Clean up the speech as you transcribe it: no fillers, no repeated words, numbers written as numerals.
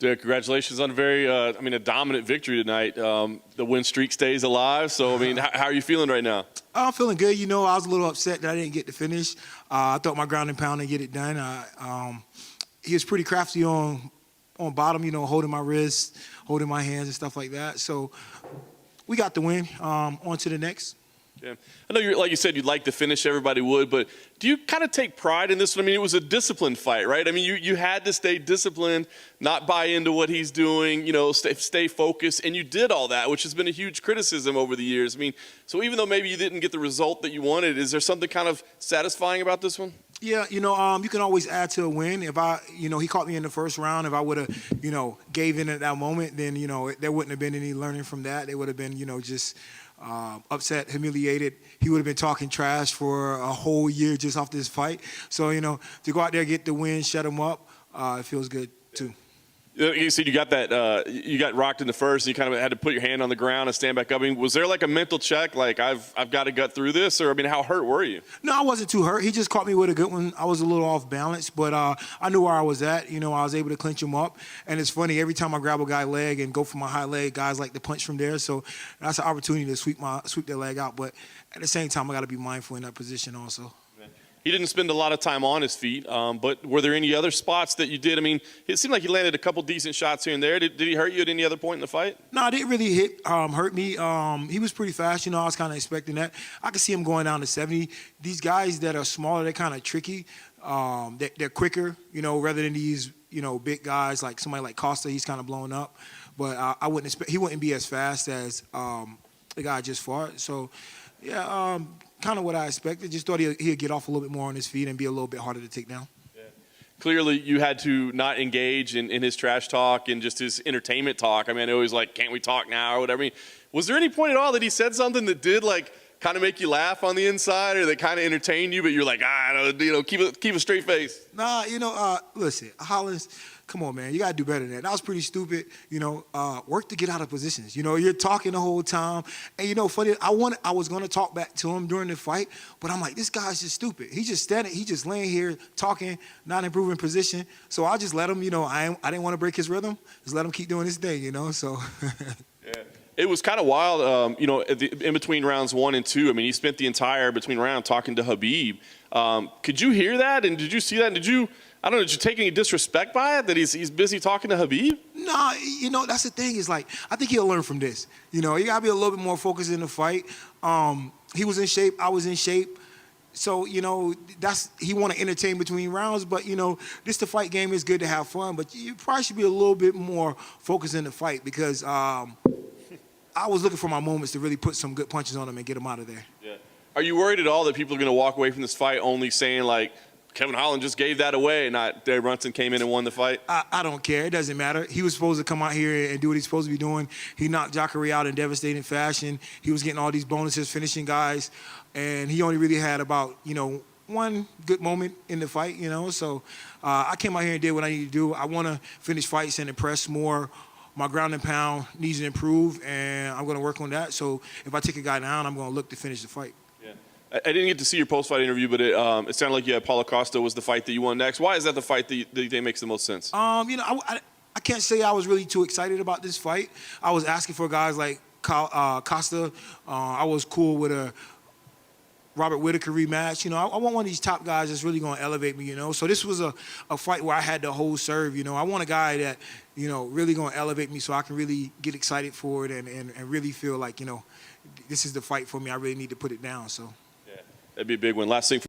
Yeah, congratulations on a very, a dominant victory tonight. The win streak stays alive. So, how are you feeling right now? I'm feeling good. I was a little upset that I didn't get to finish. I thought my ground and pound and get it done. He was pretty crafty on bottom, holding my wrists, holding my hands and stuff like that. So we got the win. On to the next. Yeah. I know, like you said, you'd like to finish, everybody would, but do you kind of take pride in this one? It was a disciplined fight, right? You had to stay disciplined, not buy into what he's doing, stay focused, and you did all that, which has been a huge criticism over the years. So even though maybe you didn't get the result that you wanted, is there something kind of satisfying about this one? Yeah, you can always add to a win. If he caught me in the first round. If I would have, gave in at that moment, then, there wouldn't have been any learning from that. They would have been, just upset, humiliated. He would have been talking trash for a whole year just off this fight. So, to go out there, get the win, shut him up, it feels good too. You said you got that, you got rocked in the first, and you kind of had to put your hand on the ground and stand back up. Was there like a mental check, like I've got to gut through this, or how hurt were you? No, I wasn't too hurt. He just caught me with a good one. I was a little off balance, but I knew where I was at. I was able to clinch him up. And it's funny, every time I grab a guy's leg and go for my high leg, guys like to punch from there. So that's an opportunity to sweep their leg out. But at the same time, I got to be mindful in that position also. He didn't spend a lot of time on his feet, but were there any other spots that you did? It seemed like he landed a couple decent shots here and there. Did he hurt you at any other point in the fight? No, it didn't really hurt me. He was pretty fast. I was kind of expecting that. I could see him going down to 70. These guys that are smaller, they're kind of tricky. They're quicker, rather than these, big guys like somebody like Costa. He's kind of blown up. But I wouldn't expect, he wouldn't be as fast as the guy just fought. So, yeah, kind of what I expected. Just thought he'd get off a little bit more on his feet and be a little bit harder to take down. Yeah. Clearly, you had to not engage in his trash talk and just his entertainment talk. I know he's like, can't we talk now or whatever. Was there any point at all that he said something that did kind of make you laugh on the inside, or that kind of entertained you, but you're like, keep a straight face? Nah, listen, Holland, come on, man. You got to do better than that. That was pretty stupid. Work to get out of positions. You're talking the whole time. And, funny, I was going to talk back to him during the fight, but I'm like, this guy's just stupid. He's just standing. He's just laying here talking, not improving position. So I just let him, I didn't want to break his rhythm. Just let him keep doing his thing, so. Yeah. It was kind of wild, in between rounds 1 and 2. He spent the entire between round talking to Habib. Could you hear that? And did you see that? And did you take any disrespect by it, that he's busy talking to Habib? No, that's the thing. Is I think he'll learn from this. You got to be a little bit more focused in the fight. He was in shape. I was in shape. So, he want to entertain between rounds. But, the fight game is good to have fun. But you probably should be a little bit more focused in the fight, because I was looking for my moments to really put some good punches on him and get him out of there. Yeah. Are you worried at all that people are going to walk away from this fight only saying, Kevin Holland just gave that away, and not Dave Brunson came in and won the fight? I don't care. It doesn't matter. He was supposed to come out here and do what he's supposed to be doing. He knocked Jacare out in devastating fashion. He was getting all these bonuses, finishing guys, and he only really had about, one good moment in the fight, So I came out here and did what I needed to do. I want to finish fights and impress more. My ground and pound needs to improve, and I'm going to work on that. So if I take a guy down, I'm going to look to finish the fight. Yeah. I didn't get to see your post-fight interview, but it sounded like you had Paulo Costa was the fight that you won next. Why is that the fight that you think makes the most sense? I can't say I was really too excited about this fight. I was asking for guys like Costa. I was cool with a Robert Whittaker rematch. I want one of these top guys that's really going to elevate me, So this was a fight where I had the whole serve, I want a guy that, really going to elevate me so I can really get excited for it and really feel like, this is the fight for me. I really need to put it down, so. Yeah, that'd be a big one. Last thing.